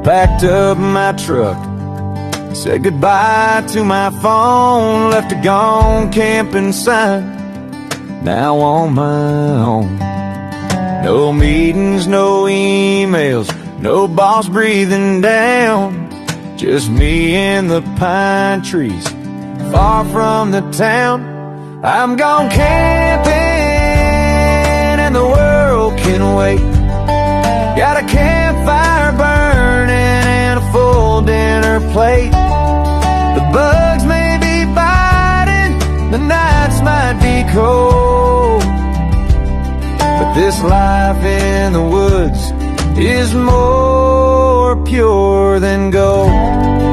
packed up my truck, said goodbye to my phone, left a gone camping sign, now on my own. No meetings, no emails, no boss breathing down, just me and the pine trees, far from the town. I'm gone camping and the world can wait. Got a campfire burning and a full dinner plate. The bugs may be biting, the nights might be cold, but this life in the woods is more pure than gold.